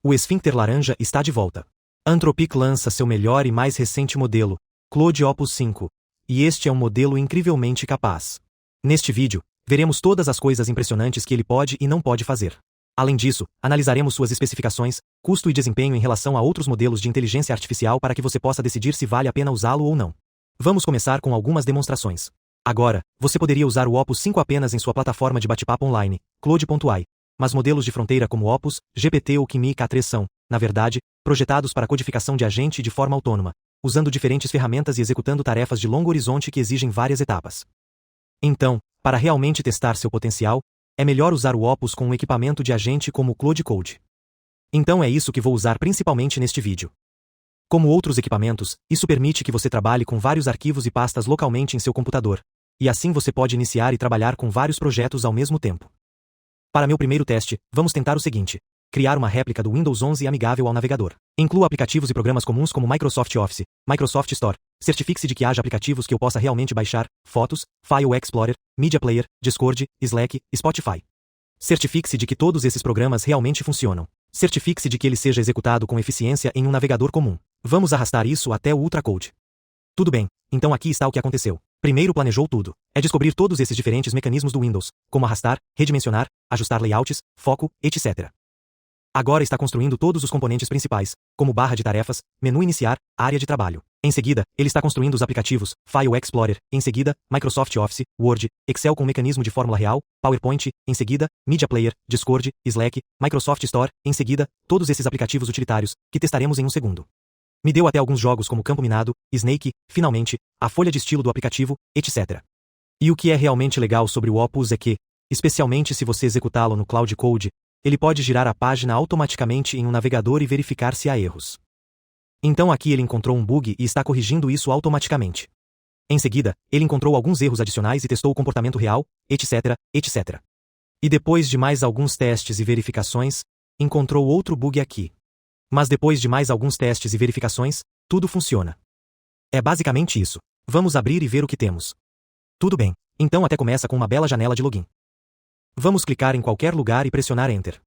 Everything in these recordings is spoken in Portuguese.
O esfíncter laranja está de volta. Anthropic lança seu melhor e mais recente modelo, Claude Opus 5, e este é um modelo incrivelmente capaz. Neste vídeo, veremos todas as coisas impressionantes que ele pode e não pode fazer. Além disso, analisaremos suas especificações, custo e desempenho em relação a outros modelos de inteligência artificial para que você possa decidir se vale a pena usá-lo ou não. Vamos começar com algumas demonstrações. Agora, você poderia usar o Opus 5 apenas em sua plataforma de bate-papo online, Claude.ai, mas modelos de fronteira como Opus, GPT ou Kimi K3 são, na verdade, projetados para codificação de agente de forma autônoma, usando diferentes ferramentas e executando tarefas de longo horizonte que exigem várias etapas. Então, para realmente testar seu potencial, é melhor usar o Opus com um equipamento de agente como o Claude Code. Então é isso que vou usar principalmente neste vídeo. Como outros equipamentos, isso permite que você trabalhe com vários arquivos e pastas localmente em seu computador, e assim você pode iniciar e trabalhar com vários projetos ao mesmo tempo. Para meu primeiro teste, vamos tentar o seguinte: criar uma réplica do Windows 11 amigável ao navegador. Inclua aplicativos e programas comuns como Microsoft Office, Microsoft Store. Certifique-se de que haja aplicativos que eu possa realmente baixar, Fotos, File Explorer, Media Player, Discord, Slack, Spotify. Certifique-se de que todos esses programas realmente funcionam. Certifique-se de que ele seja executado com eficiência em um navegador comum. Vamos arrastar isso até o Ultracode. Tudo bem, então aqui está o que aconteceu. Primeiro planejou tudo. É descobrir todos esses diferentes mecanismos do Windows, como arrastar, redimensionar, ajustar layouts, foco, etc. Agora está construindo todos os componentes principais, como barra de tarefas, menu iniciar, área de trabalho. Em seguida, ele está construindo os aplicativos, File Explorer, em seguida, Microsoft Office, Word, Excel com mecanismo de fórmula real, PowerPoint, em seguida, Media Player, Discord, Slack, Microsoft Store, em seguida, todos esses aplicativos utilitários, que testaremos em um segundo. Me deu até alguns jogos como Campo Minado, Snake, finalmente, a folha de estilo do aplicativo, etc. E o que é realmente legal sobre o Opus é que, especialmente se você executá-lo no Claude Code, ele pode girar a página automaticamente em um navegador e verificar se há erros. Então aqui ele encontrou um bug e está corrigindo isso automaticamente. Em seguida, ele encontrou alguns erros adicionais e testou o comportamento real, etc, etc. E depois de mais alguns testes e verificações, encontrou outro bug aqui. Mas depois de mais alguns testes e verificações, tudo funciona. É basicamente isso. Vamos abrir e ver o que temos. Tudo bem, então até começa com uma bela janela de login. Vamos clicar em qualquer lugar e pressionar Enter.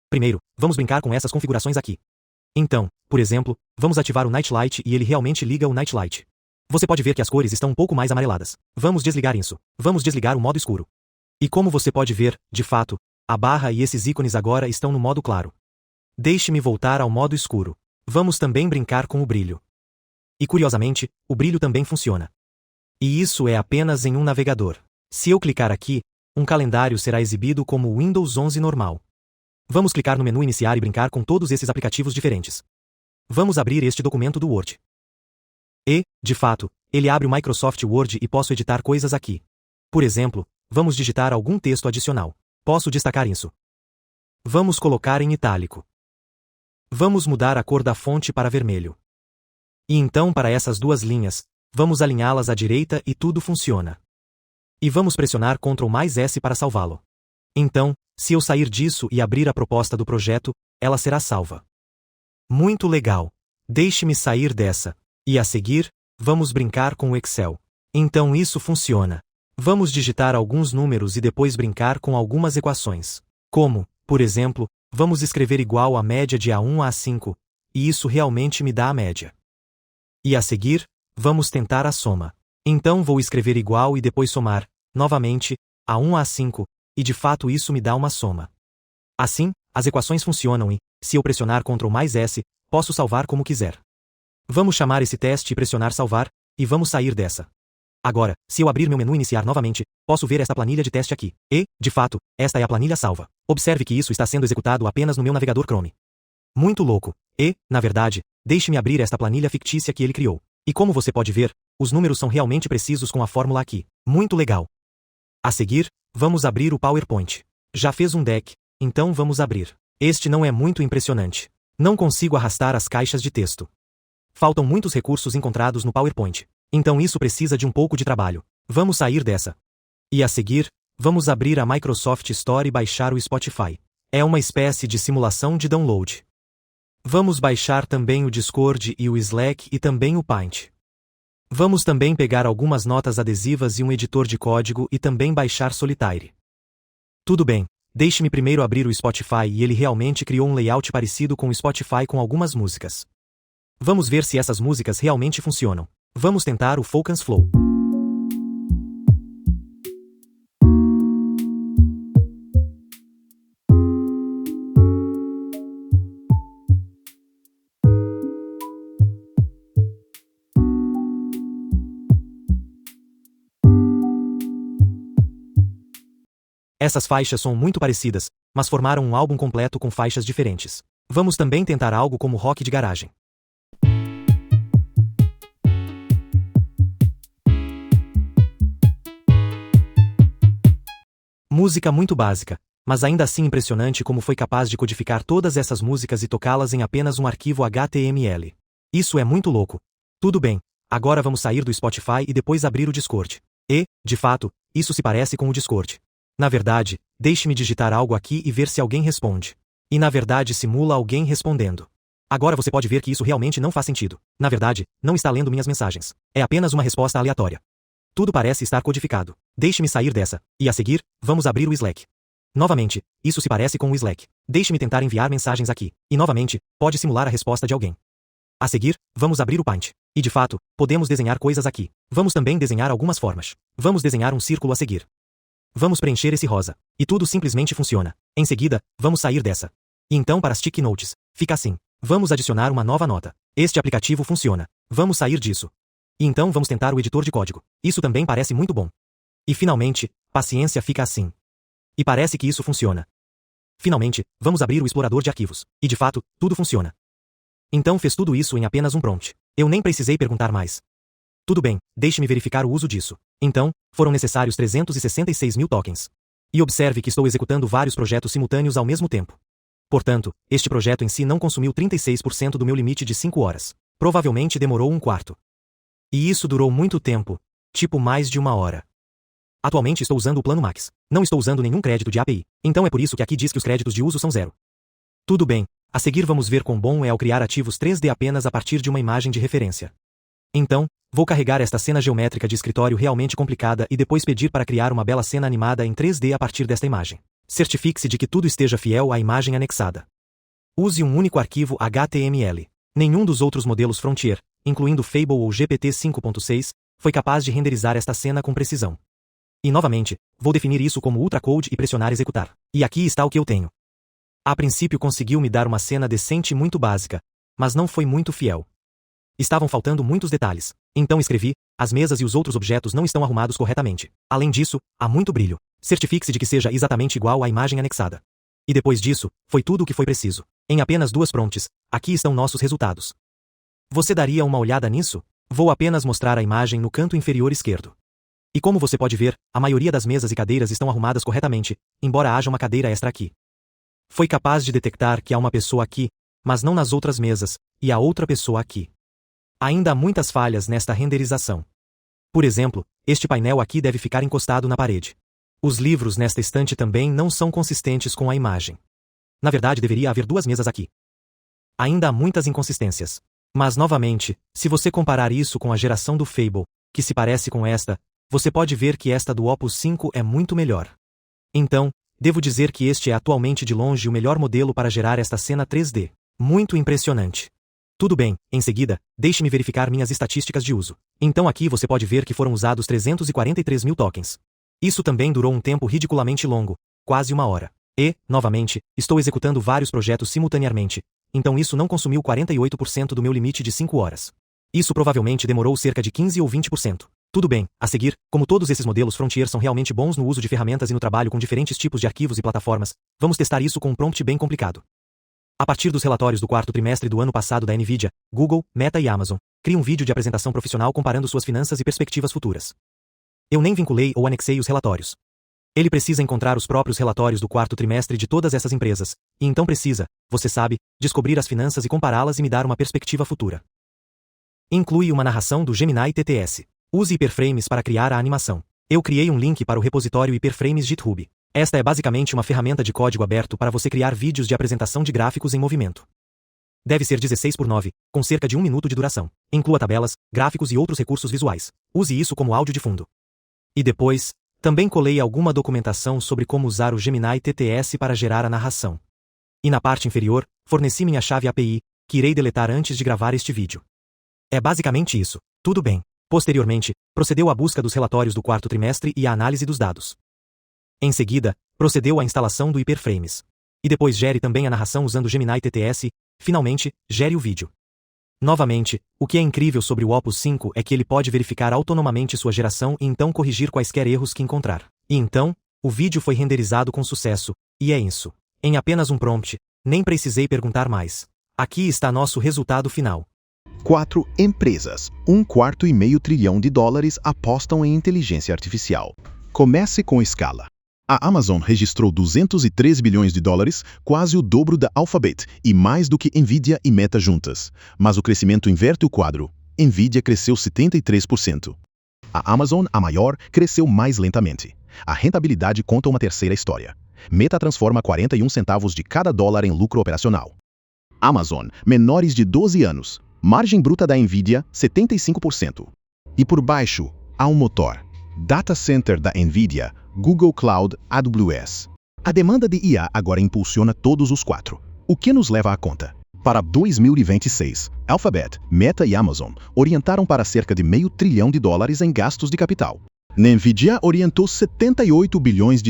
Primeiro, vamos brincar com essas configurações aqui. Então, por exemplo, vamos ativar o Nightlight e ele realmente liga o Nightlight. Você pode ver que as cores estão um pouco mais amareladas. Vamos desligar isso. Vamos desligar o modo escuro. E como você pode ver, de fato, a barra e esses ícones agora estão no modo claro. Deixe-me voltar ao modo escuro. Vamos também brincar com o brilho. E curiosamente, o brilho também funciona. E isso é apenas em um navegador. Se eu clicar aqui, um calendário será exibido como o Windows 11 normal. Vamos clicar no menu iniciar e brincar com todos esses aplicativos diferentes. Vamos abrir este documento do Word. E, de fato, ele abre o Microsoft Word e posso editar coisas aqui. Por exemplo, vamos digitar algum texto adicional. Posso destacar isso. Vamos colocar em itálico. Vamos mudar a cor da fonte para vermelho. E então para essas duas linhas, vamos alinhá-las à direita e tudo funciona. E vamos pressionar Ctrl+S para salvá-lo. Então, se eu sair disso e abrir a proposta do projeto, ela será salva. Muito legal. Deixe-me sair dessa. E a seguir, vamos brincar com o Excel. Então isso funciona. Vamos digitar alguns números e depois brincar com algumas equações. Como, por exemplo, vamos escrever igual a média de A1 a A5, e isso realmente me dá a média. E a seguir, vamos tentar a soma. Então vou escrever igual e depois somar, novamente, A1 a A5, e de fato isso me dá uma soma. Assim, as equações funcionam e, se eu pressionar Ctrl+S, posso salvar como quiser. Vamos chamar esse teste e pressionar salvar, e vamos sair dessa. Agora, se eu abrir meu menu iniciar novamente, posso ver esta planilha de teste aqui. E, de fato, esta é a planilha salva. Observe que isso está sendo executado apenas no meu navegador Chrome. Muito louco. E, na verdade, deixe-me abrir esta planilha fictícia que ele criou. E como você pode ver, os números são realmente precisos com a fórmula aqui. Muito legal. A seguir, vamos abrir o PowerPoint. Já fez um deck, então vamos abrir. Este não é muito impressionante. Não consigo arrastar as caixas de texto. Faltam muitos recursos encontrados no PowerPoint. Então isso precisa de um pouco de trabalho. Vamos sair dessa. E a seguir, vamos abrir a Microsoft Store e baixar o Spotify. É uma espécie de simulação de download. Vamos baixar também o Discord e o Slack e também o Paint. Vamos também pegar algumas notas adesivas e um editor de código e também baixar Solitaire. Tudo bem, Deixe-me primeiro abrir o Spotify e ele realmente criou um layout parecido com o Spotify com algumas músicas. Vamos ver se essas músicas realmente funcionam. Vamos tentar o Focus Flow. Essas faixas são muito parecidas, mas formaram um álbum completo com faixas diferentes. Vamos também tentar algo como rock de garagem. Música muito básica, mas ainda assim impressionante como foi capaz de codificar todas essas músicas e tocá-las em apenas um arquivo HTML. Isso é muito louco. Tudo bem, agora vamos sair do Spotify e depois abrir o Discord. E, de fato, isso se parece com o Discord. Na verdade, deixe-me digitar algo aqui e ver se alguém responde. E na verdade simula alguém respondendo. Agora você pode ver que isso realmente não faz sentido. Na verdade, não está lendo minhas mensagens. É apenas uma resposta aleatória. Tudo parece estar codificado. Deixe-me sair dessa. E a seguir, vamos abrir o Slack. Novamente, isso se parece com o Slack. Deixe-me tentar enviar mensagens aqui. E novamente, pode simular a resposta de alguém. A seguir, vamos abrir o Paint. E de fato, podemos desenhar coisas aqui. Vamos também desenhar algumas formas. Vamos desenhar um círculo a seguir. Vamos preencher esse rosa. E tudo simplesmente funciona. Em seguida, vamos sair dessa. E então para as sticky notes, fica assim. Vamos adicionar uma nova nota. Este aplicativo funciona. Vamos sair disso. E então vamos tentar o editor de código. Isso também parece muito bom. E finalmente, paciência fica assim. E parece que isso funciona. Finalmente, vamos abrir o explorador de arquivos. E de fato, tudo funciona. Então fez tudo isso em apenas um prompt. Eu nem precisei perguntar mais. Tudo bem, deixe-me verificar o uso disso. Então, foram necessários 366 mil tokens. E observe que estou executando vários projetos simultâneos ao mesmo tempo. Portanto, este projeto em si não consumiu 36% do meu limite de 5 horas. Provavelmente demorou um quarto. E isso durou muito tempo, tipo mais de 1 hora. Atualmente estou usando o plano Max. Não estou usando nenhum crédito de API. Então é por isso que aqui diz que os créditos de uso são 0. Tudo bem, a seguir vamos ver quão bom é ao criar ativos 3D apenas a partir de uma imagem de referência. Então, vou carregar esta cena geométrica de escritório realmente complicada e depois pedir para criar uma bela cena animada em 3D a partir desta imagem. Certifique-se de que tudo esteja fiel à imagem anexada. Use um único arquivo HTML. Nenhum dos outros modelos Frontier, incluindo Fable ou GPT 5.6, foi capaz de renderizar esta cena com precisão. E novamente, vou definir isso como ultracode e pressionar executar. E aqui está o que eu tenho. A princípio conseguiu me dar uma cena decente e muito básica, mas não foi muito fiel. Estavam faltando muitos detalhes. Então escrevi, as mesas e os outros objetos não estão arrumados corretamente. Além disso, há muito brilho. Certifique-se de que seja exatamente igual à imagem anexada. E depois disso, foi tudo o que foi preciso. Em apenas 2 prompts, aqui estão nossos resultados. Você daria uma olhada nisso? Vou apenas mostrar a imagem no canto inferior esquerdo. E como você pode ver, a maioria das mesas e cadeiras estão arrumadas corretamente, embora haja uma cadeira extra aqui. Foi capaz de detectar que há uma pessoa aqui, mas não nas outras mesas, e há outra pessoa aqui. Ainda há muitas falhas nesta renderização. Por exemplo, este painel aqui deve ficar encostado na parede. Os livros nesta estante também não são consistentes com a imagem. Na verdade, deveria haver 2 mesas aqui. Ainda há muitas inconsistências. Mas novamente, se você comparar isso com a geração do Fable, que se parece com esta, você pode ver que esta do Opus 5 é muito melhor. Então, devo dizer que este é atualmente de longe o melhor modelo para gerar esta cena 3D. Muito impressionante. Tudo bem, em seguida, deixe-me verificar minhas estatísticas de uso. Então aqui você pode ver que foram usados 343 mil tokens. Isso também durou um tempo ridiculamente longo, quase 1 hora. E, novamente, estou executando vários projetos simultaneamente, então isso não consumiu 48% do meu limite de 5 horas. Isso provavelmente demorou cerca de 15 ou 20%. Tudo bem, a seguir, como todos esses modelos Frontier são realmente bons no uso de ferramentas e no trabalho com diferentes tipos de arquivos e plataformas, vamos testar isso com um prompt bem complicado. A partir dos relatórios do 4º trimestre do ano passado da Nvidia, Google, Meta e Amazon, crie um vídeo de apresentação profissional comparando suas finanças e perspectivas futuras. Eu nem vinculei ou anexei os relatórios. Ele precisa encontrar os próprios relatórios do 4º trimestre de todas essas empresas, e então precisa, você sabe, descobrir as finanças e compará-las e me dar uma perspectiva futura. Inclui uma narração do Gemini TTS. Use hiperframes para criar a animação. Eu criei um link para o repositório Hiperframes GitHub. Esta é basicamente uma ferramenta de código aberto para você criar vídeos de apresentação de gráficos em movimento. Deve ser 16:9, com cerca de 1 minuto de duração. Inclua tabelas, gráficos e outros recursos visuais. Use isso como áudio de fundo. E depois, Também colei alguma documentação sobre como usar o Gemini TTS para gerar a narração. E na parte inferior, forneci minha chave API, que irei deletar antes de gravar este vídeo. É basicamente isso. Tudo bem. Posteriormente, procedeu à busca dos relatórios do quarto trimestre e à análise dos dados. Em seguida, procedeu à instalação do Hyperframes. E depois gere também a narração usando o Gemini TTS, finalmente, gere o vídeo. Novamente, o que é incrível sobre o Opus 5 é que ele pode verificar autonomamente sua geração e então corrigir quaisquer erros que encontrar. E então, o vídeo foi renderizado com sucesso, e é isso. Em apenas um prompt, nem precisei perguntar mais. Aqui está nosso resultado final. 4 empresas, $1,4 trilhão apostam em inteligência artificial. Comece com escala. A Amazon registrou $203 bilhões, quase o dobro da Alphabet e mais do que Nvidia e Meta juntas. Mas o crescimento inverte o quadro. Nvidia cresceu 73%. A Amazon, a maior, cresceu mais lentamente. A rentabilidade conta uma terceira história. Meta transforma 41 centavos de cada dólar em lucro operacional. Amazon, menores de 12 anos. Margem bruta da Nvidia, 75%. E por baixo, há um motor. Data Center da Nvidia, Google Cloud, AWS. A demanda de IA agora impulsiona todos os 4. O que nos leva à conta? Para 2026, Alphabet, Meta e Amazon orientaram para cerca de $0,5 trilhão em gastos de capital. Nvidia orientou $78 bilhões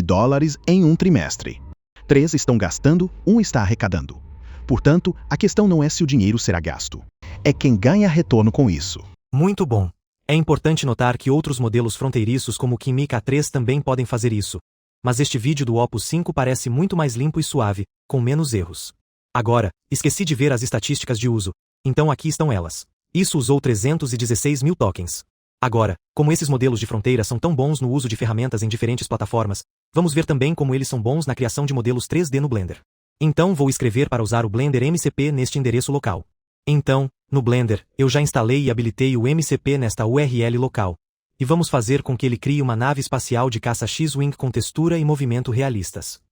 em um trimestre. 3 estão gastando, 1 está arrecadando. Portanto, a questão não é se o dinheiro será gasto. É quem ganha retorno com isso. Muito bom. É importante notar que outros modelos fronteiriços como o Kimi K3 também podem fazer isso. Mas este vídeo do Opus 5 parece muito mais limpo e suave, com menos erros. Agora, esqueci de ver as estatísticas de uso. Então aqui estão elas. Isso usou 316 mil tokens. Agora, como esses modelos de fronteira são tão bons no uso de ferramentas em diferentes plataformas, vamos ver também como eles são bons na criação de modelos 3D no Blender. Então vou escrever para usar o Blender MCP neste endereço local. Então, no Blender, eu já instalei e habilitei o MCP nesta URL local. E vamos fazer com que ele crie uma nave espacial de caça X-Wing com textura e movimento realistas.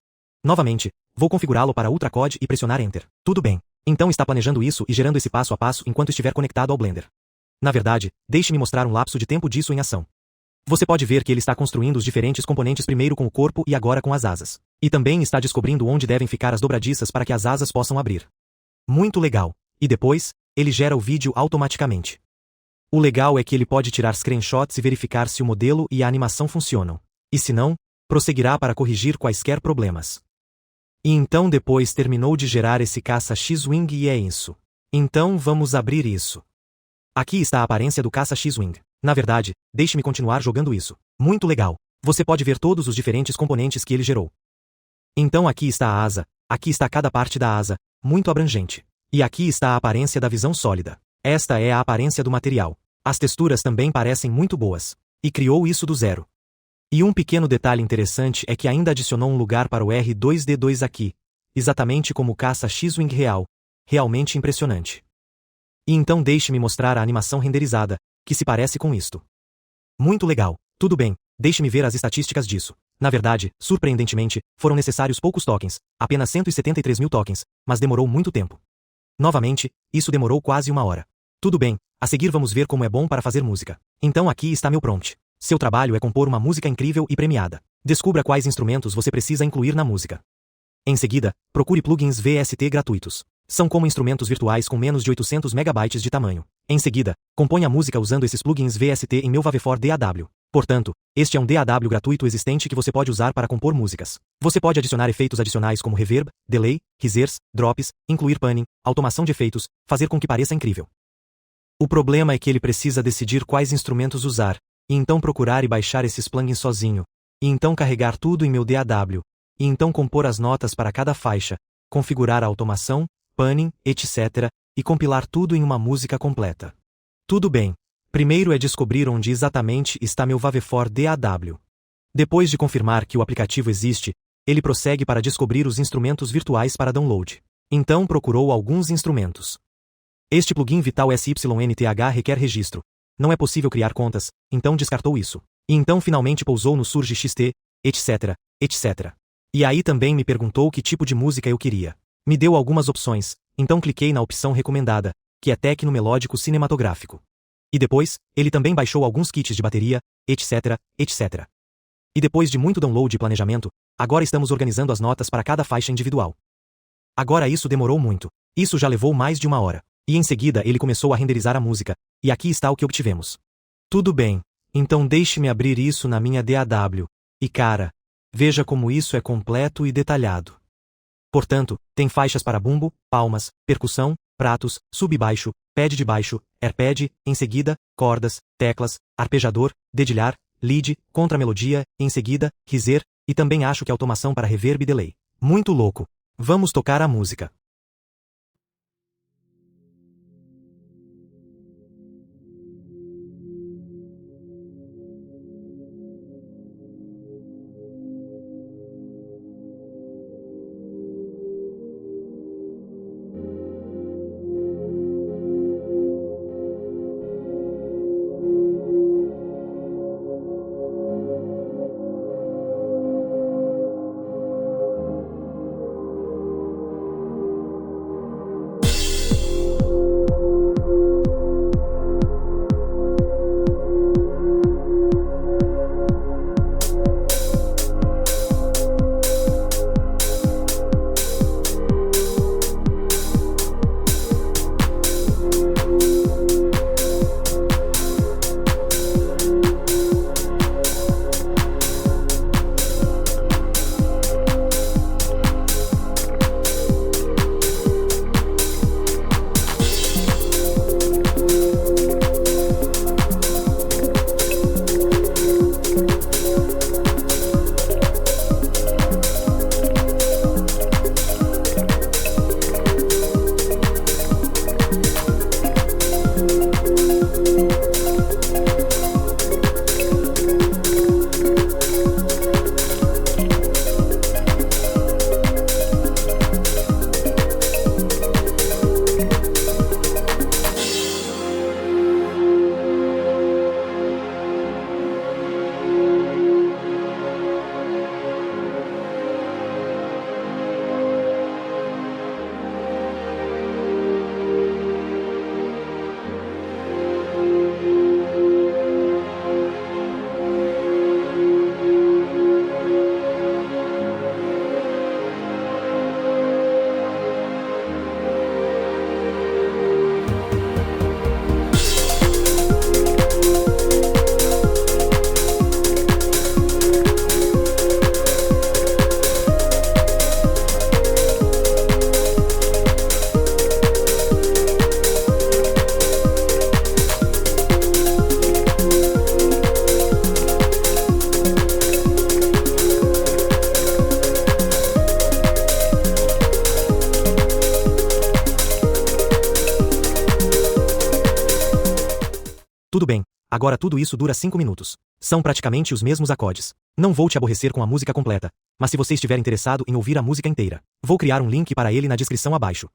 Novamente, vou configurá-lo para Ultracode e pressionar Enter. Tudo bem. Então está planejando isso e gerando esse passo a passo enquanto estiver conectado ao Blender. Na verdade, deixe-me mostrar um lapso de tempo disso em ação. Você pode ver que ele está construindo os diferentes componentes primeiro com o corpo e agora com as asas. E também está descobrindo onde devem ficar as dobradiças para que as asas possam abrir. Muito legal. E depois, ele gera o vídeo automaticamente. O legal é que ele pode tirar screenshots e verificar se o modelo e a animação funcionam. E se não, prosseguirá para corrigir quaisquer problemas. E então depois terminou de gerar esse caça X-Wing e é isso. Então vamos abrir isso. Aqui está a aparência do caça X-Wing. Na verdade, deixe-me continuar jogando isso. Muito legal. Você pode ver todos os diferentes componentes que ele gerou. Então aqui está a asa, aqui está cada parte da asa, muito abrangente. E aqui está a aparência da visão sólida. Esta é a aparência do material. As texturas também parecem muito boas. E criou isso do zero. E um pequeno detalhe interessante é que ainda adicionou um lugar para o R2D2 aqui, exatamente como o caça X-Wing real. Realmente impressionante. E então deixe-me mostrar a animação renderizada, que se parece com isto. Muito legal. Tudo bem, deixe-me ver as estatísticas disso. Na verdade, surpreendentemente, foram necessários poucos tokens, apenas 173 mil tokens, mas demorou muito tempo. Novamente, isso demorou quase 1 hora. Tudo bem, a seguir vamos ver como é bom para fazer música. Então aqui está meu prompt. Seu trabalho é compor uma música incrível e premiada. Descubra quais instrumentos você precisa incluir na música. Em seguida, procure plugins VST gratuitos. São como instrumentos virtuais com menos de 800 megabytes de tamanho. Em seguida, compõe a música usando esses plugins VST em meu Wavefor DAW. Portanto, este é um DAW gratuito existente que você pode usar para compor músicas. Você pode adicionar efeitos adicionais como reverb, delay, risers, drops, incluir panning, automação de efeitos, fazer com que pareça incrível. O problema é que ele precisa decidir quais instrumentos usar, e então procurar e baixar esses plugins sozinho, e então carregar tudo em meu DAW, e então compor as notas para cada faixa, configurar a automação, panning, etc., e compilar tudo em uma música completa. Tudo bem. Primeiro é descobrir onde exatamente está meu Wavefor DAW. Depois de confirmar que o aplicativo existe, ele prossegue para descobrir os instrumentos virtuais para download. Então procurou alguns instrumentos. Este plugin Vital SYNTH requer registro. Não é possível criar contas, então descartou isso. E então finalmente pousou no Surge XT, etc., etc. E aí também me perguntou que tipo de música eu queria. Me deu algumas opções, então cliquei na opção recomendada, que é Tecno Melódico Cinematográfico. E depois, ele também baixou alguns kits de bateria, etc., etc. E depois de muito download e planejamento, agora estamos organizando as notas para cada faixa individual. Agora isso demorou muito. Isso já levou mais de 1 hora. E em seguida ele começou a renderizar a música, e aqui está o que obtivemos. Tudo bem, então deixe-me abrir isso na minha DAW. E cara, veja como isso é completo e detalhado. Portanto, tem faixas para bumbo, palmas, percussão, pratos, sub-baixo, pad de baixo, airpad, em seguida, cordas, teclas, arpejador, dedilhar, lead, contra-melodia, em seguida, riser, e também acho que automação para reverb e delay. Muito louco. Vamos tocar a música. Tudo bem, agora tudo isso dura 5 minutos. São praticamente os mesmos acordes. Não vou te aborrecer com a música completa, mas se você estiver interessado em ouvir a música inteira, vou criar um link para ele na descrição abaixo.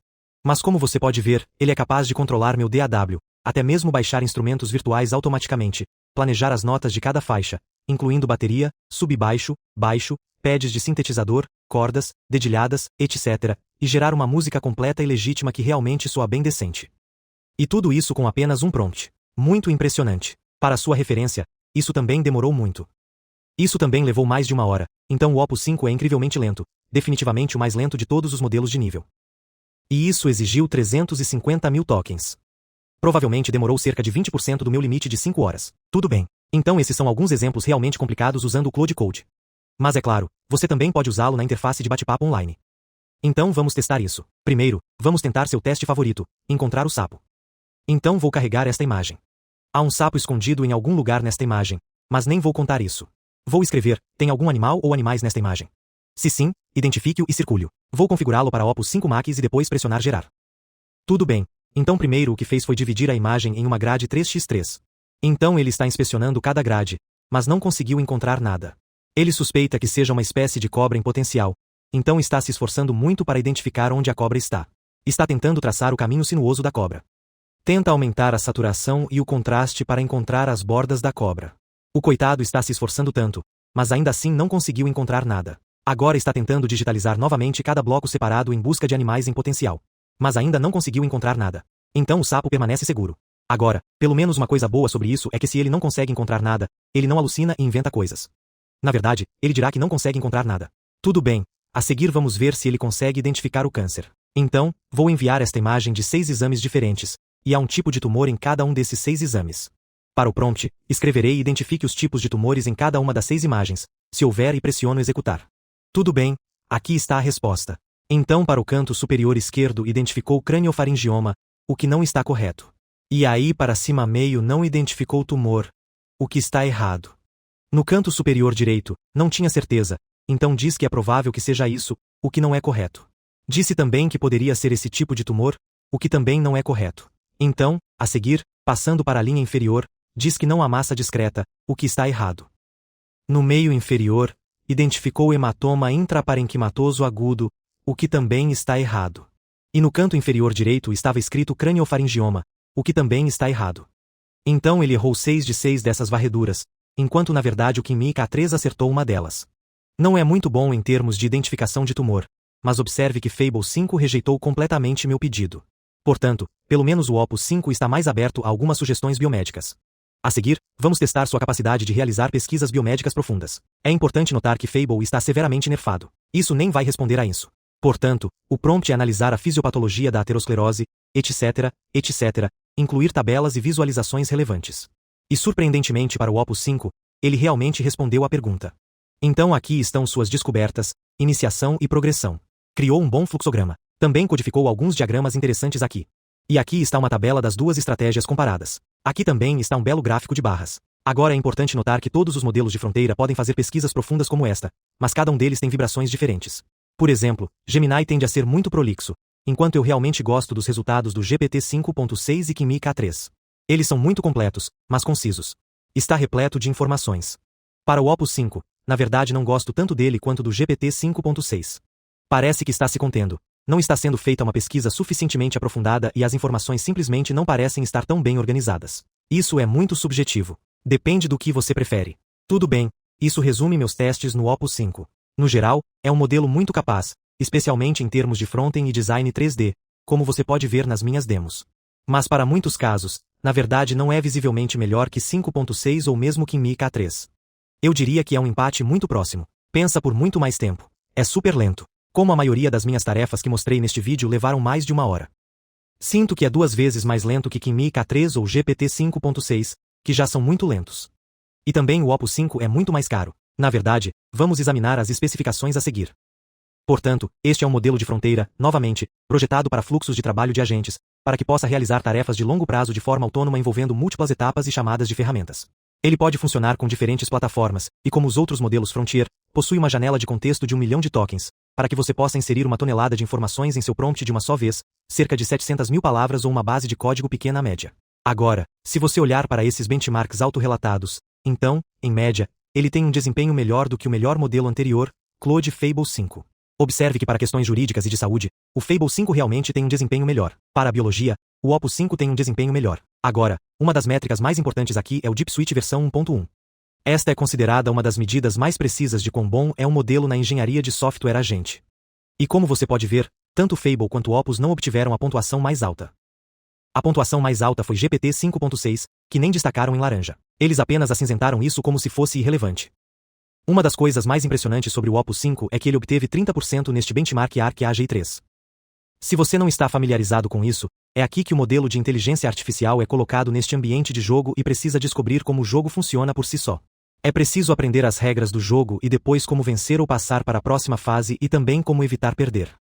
Mas como você pode ver, ele é capaz de controlar meu DAW, até mesmo baixar instrumentos virtuais automaticamente, planejar as notas de cada faixa, incluindo bateria, sub-baixo, baixo, pads de sintetizador, cordas, dedilhadas, etc., e gerar uma música completa e legítima que realmente soa bem decente. E tudo isso com apenas um prompt. Muito impressionante. Para sua referência, isso também demorou muito. Isso também levou mais de 1 hora, então o Opus 5 é incrivelmente lento, definitivamente o mais lento de todos os modelos de nível. E isso exigiu 350.000 tokens. Provavelmente demorou cerca de 20% do meu limite de 5 horas. Tudo bem. Então esses são alguns exemplos realmente complicados usando o Claude Code. Mas é claro, você também pode usá-lo na interface de bate-papo online. Então vamos testar isso. Primeiro, vamos tentar seu teste favorito, encontrar o sapo. Então vou carregar esta imagem. Há um sapo escondido em algum lugar nesta imagem, mas nem vou contar isso. Vou escrever, tem algum animal ou animais nesta imagem? Se sim, identifique-o e circule-o. Vou configurá-lo para Opus 5 Max e depois pressionar gerar. Tudo bem, então primeiro o que fez foi dividir a imagem em uma grade 3x3. Então ele está inspecionando cada grade, mas não conseguiu encontrar nada. Ele suspeita que seja uma espécie de cobra em potencial, então está se esforçando muito para identificar onde a cobra está. Está tentando traçar o caminho sinuoso da cobra. Tenta aumentar a saturação e o contraste para encontrar as bordas da cobra. O coitado está se esforçando tanto, mas ainda assim não conseguiu encontrar nada. Agora está tentando digitalizar novamente cada bloco separado em busca de animais em potencial. Mas ainda não conseguiu encontrar nada. Então o sapo permanece seguro. Agora, pelo menos uma coisa boa sobre isso é que se ele não consegue encontrar nada, ele não alucina e inventa coisas. Na verdade, ele dirá que não consegue encontrar nada. Tudo bem, a seguir vamos ver se ele consegue identificar o câncer. Então, vou enviar esta imagem de 6 exames diferentes, e há um tipo de tumor em cada um desses 6 exames. Para o prompt, escreverei e identifique os tipos de tumores em cada uma das 6 imagens, se houver e pressiono executar. Tudo bem, aqui está a resposta. Então para o canto superior esquerdo identificou craniofaringioma, o que não está correto. E aí para cima meio não identificou tumor, o que está errado. No canto superior direito, não tinha certeza, então diz que é provável que seja isso, o que não é correto. Disse também que poderia ser esse tipo de tumor, o que também não é correto. Então, a seguir, passando para a linha inferior, diz que não há massa discreta, o que está errado. No meio inferior, identificou hematoma intraparenquimatoso agudo, o que também está errado. E no canto inferior direito estava escrito craniofaringioma, o que também está errado. Então ele errou 6 de 6 dessas varreduras, enquanto na verdade o Kimi K3 acertou uma delas. Não é muito bom em termos de identificação de tumor, mas observe que Fable 5 rejeitou completamente meu pedido. Portanto, pelo menos o Opus 5 está mais aberto a algumas sugestões biomédicas. A seguir, vamos testar sua capacidade de realizar pesquisas biomédicas profundas. É importante notar que Fable está severamente nerfado. Isso nem vai responder a isso. Portanto, o prompt é analisar a fisiopatologia da aterosclerose, etc., incluir tabelas e visualizações relevantes. E surpreendentemente para o Opus 5, ele realmente respondeu à pergunta. Então aqui estão suas descobertas, iniciação e progressão. Criou um bom fluxograma. Também codificou alguns diagramas interessantes aqui. E aqui está uma tabela das duas estratégias comparadas. Aqui também está um belo gráfico de barras. Agora é importante notar que todos os modelos de fronteira podem fazer pesquisas profundas como esta, mas cada um deles tem vibrações diferentes. Por exemplo, Gemini tende a ser muito prolixo, enquanto eu realmente gosto dos resultados do GPT 5.6 e Kimi K3. Eles são muito completos, mas concisos. Está repleto de informações. Para o Opus 5, na verdade não gosto tanto dele quanto do GPT 5.6. Parece que está se contendo. Não está sendo feita uma pesquisa suficientemente aprofundada e as informações simplesmente não parecem estar tão bem organizadas. Isso é muito subjetivo. Depende do que você prefere. Tudo bem, isso resume meus testes no Opus 5. No geral, é um modelo muito capaz, especialmente em termos de frontend e design 3D, como você pode ver nas minhas demos. Mas para muitos casos, na verdade não é visivelmente melhor que 5.6 ou mesmo que Mi K3. Eu diria que é um empate muito próximo. Pensa por muito mais tempo. É super lento. Como a maioria das minhas tarefas que mostrei neste vídeo levaram mais de 1 hora. Sinto que é 2 vezes mais lento que Kimi K3 ou GPT 5.6, que já são muito lentos. E também o Opus 5 é muito mais caro. Na verdade, vamos examinar as especificações a seguir. Portanto, este é um modelo de fronteira, novamente, projetado para fluxos de trabalho de agentes, para que possa realizar tarefas de longo prazo de forma autônoma envolvendo múltiplas etapas e chamadas de ferramentas. Ele pode funcionar com diferentes plataformas, e como os outros modelos Frontier, possui uma janela de contexto de 1 milhão de tokens, para que você possa inserir 1 tonelada de informações em seu prompt de uma só vez, cerca de 700.000 palavras ou uma base de código pequena média. Agora, se você olhar para esses benchmarks autorrelatados, então, em média, ele tem um desempenho melhor do que o melhor modelo anterior, Claude Fable 5. Observe que para questões jurídicas e de saúde, o Fable 5 realmente tem um desempenho melhor. Para a biologia, o Opus 5 tem um desempenho melhor. Agora, uma das métricas mais importantes aqui é o Deep Switch versão 1.1. Esta é considerada uma das medidas mais precisas de quão bom é um modelo na engenharia de software agente. E como você pode ver, tanto o Fable quanto o Opus não obtiveram a pontuação mais alta. A pontuação mais alta foi GPT 5.6, que nem destacaram em laranja. Eles apenas acinzentaram isso como se fosse irrelevante. Uma das coisas mais impressionantes sobre o Opus 5 é que ele obteve 30% neste benchmark ArcAGI3. Se você não está familiarizado com isso, é aqui que o modelo de inteligência artificial é colocado neste ambiente de jogo e precisa descobrir como o jogo funciona por si só. É preciso aprender as regras do jogo e depois como vencer ou passar para a próxima fase e também como evitar perder.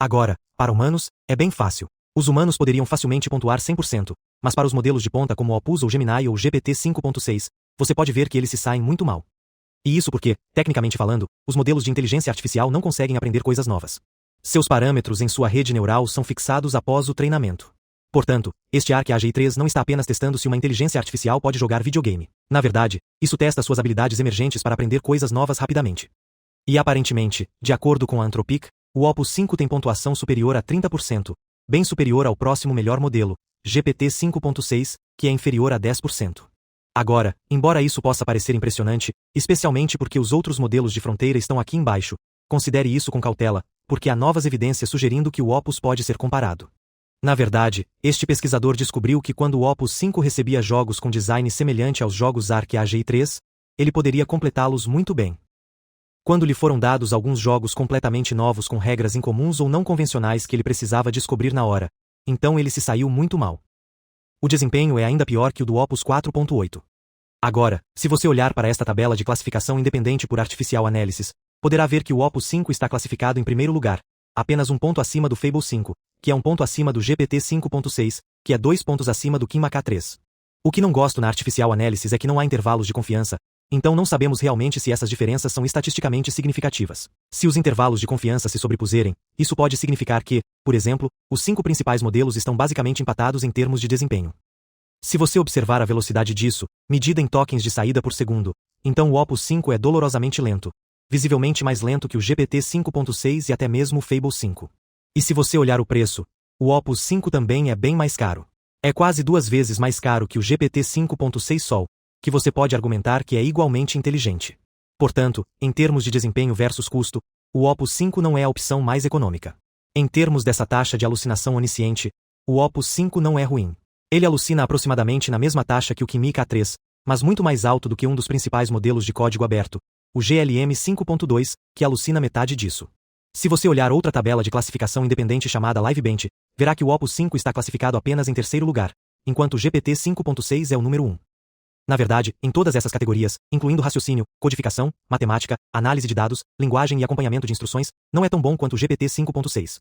Agora, para humanos, é bem fácil. Os humanos poderiam facilmente pontuar 100%, mas para os modelos de ponta como o Opus ou Gemini ou GPT 5.6, você pode ver que eles se saem muito mal. E isso porque, tecnicamente falando, os modelos de inteligência artificial não conseguem aprender coisas novas. Seus parâmetros em sua rede neural são fixados após o treinamento. Portanto, este ArcAGI3 não está apenas testando se uma inteligência artificial pode jogar videogame. Na verdade, isso testa suas habilidades emergentes para aprender coisas novas rapidamente. E aparentemente, de acordo com a Anthropic, o Opus 5 tem pontuação superior a 30%, bem superior ao próximo melhor modelo, GPT 5.6, que é inferior a 10%. Agora, embora isso possa parecer impressionante, especialmente porque os outros modelos de fronteira estão aqui embaixo, considere isso com cautela, porque há novas evidências sugerindo que o Opus pode ser comparado. Na verdade, este pesquisador descobriu que quando o Opus 5 recebia jogos com design semelhante aos jogos ArcAGI3, ele poderia completá-los muito bem. Quando lhe foram dados alguns jogos completamente novos com regras incomuns ou não convencionais que ele precisava descobrir na hora, então ele se saiu muito mal. O desempenho é ainda pior que o do Opus 4.8. Agora, se você olhar para esta tabela de classificação independente por Artificial Analysis, poderá ver que o Opus 5 está classificado em primeiro lugar, apenas um ponto acima do Fable 5, que é um ponto acima do GPT 5.6, que é 2 pontos acima do Kim K3. O que não gosto na Artificial Analysis é que não há intervalos de confiança, então não sabemos realmente se essas diferenças são estatisticamente significativas. Se os intervalos de confiança se sobrepuserem, isso pode significar que, por exemplo, os 5 principais modelos estão basicamente empatados em termos de desempenho. Se você observar a velocidade disso, medida em tokens de saída por segundo, então o Opus 5 é dolorosamente lento, visivelmente mais lento que o GPT 5.6 e até mesmo o Fable 5. E se você olhar o preço, o Opus 5 também é bem mais caro. É quase 2 vezes mais caro que o GPT 5.6 Sol, que você pode argumentar que é igualmente inteligente. Portanto, em termos de desempenho versus custo, o Opus 5 não é a opção mais econômica. Em termos dessa taxa de alucinação onisciente, o Opus 5 não é ruim. Ele alucina aproximadamente na mesma taxa que o Kimi K3, mas muito mais alto do que um dos principais modelos de código aberto, o GLM 5.2, que alucina metade disso. Se você olhar outra tabela de classificação independente chamada Livebench, verá que o Opus 5 está classificado apenas em terceiro lugar, enquanto o GPT 5.6 é o número 1. Na verdade, em todas essas categorias, incluindo raciocínio, codificação, matemática, análise de dados, linguagem e acompanhamento de instruções, não é tão bom quanto o GPT 5.6.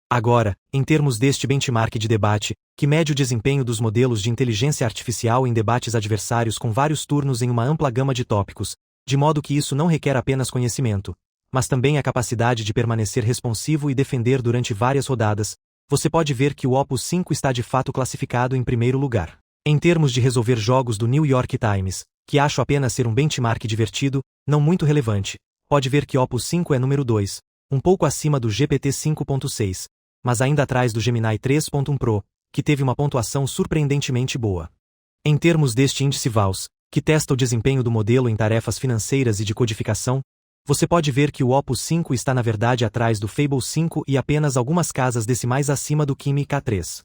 Agora, em termos deste benchmark de debate, que mede o desempenho dos modelos de inteligência artificial em debates adversários com vários turnos em uma ampla gama de tópicos, de modo que isso não requer apenas conhecimento, mas também a capacidade de permanecer responsivo e defender durante várias rodadas, você pode ver que o Opus 5 está de fato classificado em primeiro lugar. Em termos de resolver jogos do New York Times, que acho apenas ser um benchmark divertido, não muito relevante, pode ver que Opus 5 é número 2, um pouco acima do GPT 5.6, mas ainda atrás do Gemini 3.1 Pro, que teve uma pontuação surpreendentemente boa. Em termos deste índice VALS, que testa o desempenho do modelo em tarefas financeiras e de codificação, você pode ver que o Opus 5 está na verdade atrás do Fable 5 e apenas algumas casas decimais acima do Kimi K3.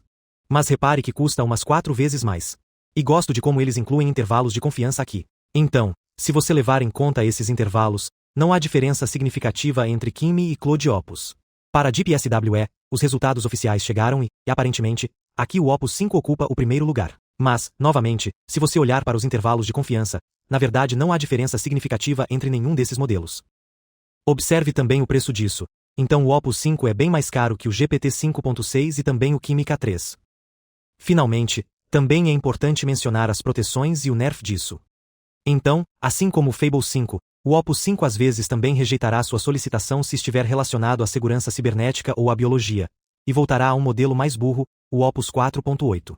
Mas repare que custa umas 4 vezes mais. E gosto de como eles incluem intervalos de confiança aqui. Então, se você levar em conta esses intervalos, não há diferença significativa entre Kimi e Claude Opus. Para a DeepSWE, os resultados oficiais chegaram e, aparentemente, aqui o Opus 5 ocupa o primeiro lugar. Mas, novamente, se você olhar para os intervalos de confiança, na verdade não há diferença significativa entre nenhum desses modelos. Observe também o preço disso. Então o Opus 5 é bem mais caro que o GPT 5.6 e também o Kimi K3. Finalmente, também é importante mencionar as proteções e o nerf disso. Então, assim como o Fable 5, o Opus 5 às vezes também rejeitará sua solicitação se estiver relacionado à segurança cibernética ou à biologia, e voltará a um modelo mais burro, o Opus 4.8.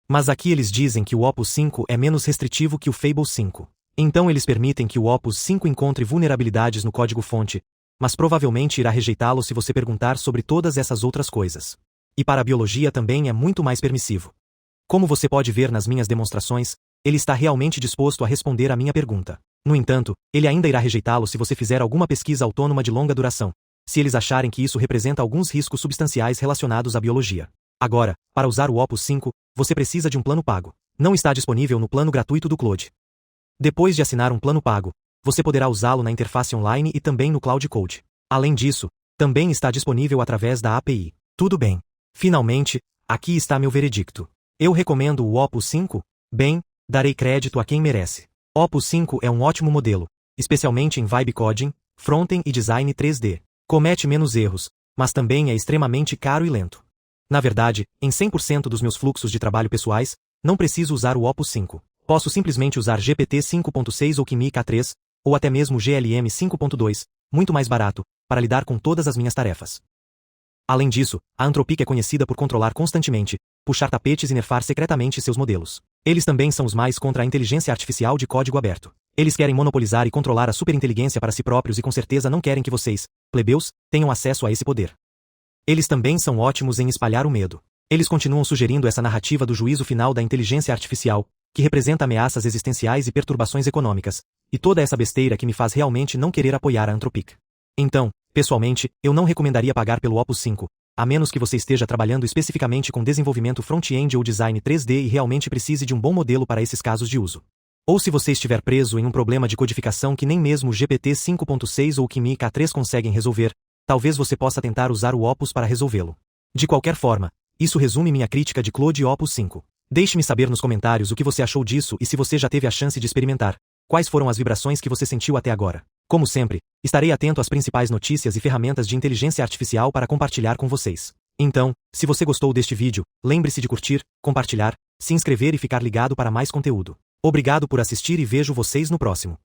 Mas aqui eles dizem que o Opus 5 é menos restritivo que o Fable 5. Então eles permitem que o Opus 5 encontre vulnerabilidades no código-fonte, mas provavelmente irá rejeitá-lo se você perguntar sobre todas essas outras coisas. E para a biologia também é muito mais permissivo. Como você pode ver nas minhas demonstrações, ele está realmente disposto a responder à minha pergunta. No entanto, ele ainda irá rejeitá-lo se você fizer alguma pesquisa autônoma de longa duração, se eles acharem que isso representa alguns riscos substanciais relacionados à biologia. Agora, para usar o Opus 5, você precisa de um plano pago. Não está disponível no plano gratuito do Claude. Depois de assinar um plano pago, você poderá usá-lo na interface online e também no Cloud Code. Além disso, também está disponível através da API. Tudo bem. Finalmente, aqui está meu veredicto. Eu recomendo o Opus 5? Bem, darei crédito a quem merece. Opus 5 é um ótimo modelo, especialmente em Vibe Coding, Frontend e Design 3D. Comete menos erros, mas também é extremamente caro e lento. Na verdade, em 100% dos meus fluxos de trabalho pessoais, não preciso usar o Opus 5. Posso simplesmente usar GPT 5.6 ou Kimi K3, ou até mesmo GLM 5.2, muito mais barato, para lidar com todas as minhas tarefas. Além disso, a Anthropic é conhecida por controlar constantemente, puxar tapetes e nerfar secretamente seus modelos. Eles também são os mais contra a inteligência artificial de código aberto. Eles querem monopolizar e controlar a superinteligência para si próprios e com certeza não querem que vocês, plebeus, tenham acesso a esse poder. Eles também são ótimos em espalhar o medo. Eles continuam sugerindo essa narrativa do juízo final da inteligência artificial, que representa ameaças existenciais e perturbações econômicas, e toda essa besteira que me faz realmente não querer apoiar a Anthropic. Então, pessoalmente, eu não recomendaria pagar pelo Opus 5, a menos que você esteja trabalhando especificamente com desenvolvimento front-end ou design 3D e realmente precise de um bom modelo para esses casos de uso. Ou se você estiver preso em um problema de codificação que nem mesmo o GPT 5.6 ou o Kimi K3 conseguem resolver, talvez você possa tentar usar o Opus para resolvê-lo. De qualquer forma, isso resume minha crítica de Claude Opus 5. Deixe-me saber nos comentários o que você achou disso e se você já teve a chance de experimentar. Quais foram as vibrações que você sentiu até agora? Como sempre, estarei atento às principais notícias e ferramentas de inteligência artificial para compartilhar com vocês. Então, se você gostou deste vídeo, lembre-se de curtir, compartilhar, se inscrever e ficar ligado para mais conteúdo. Obrigado por assistir e vejo vocês no próximo.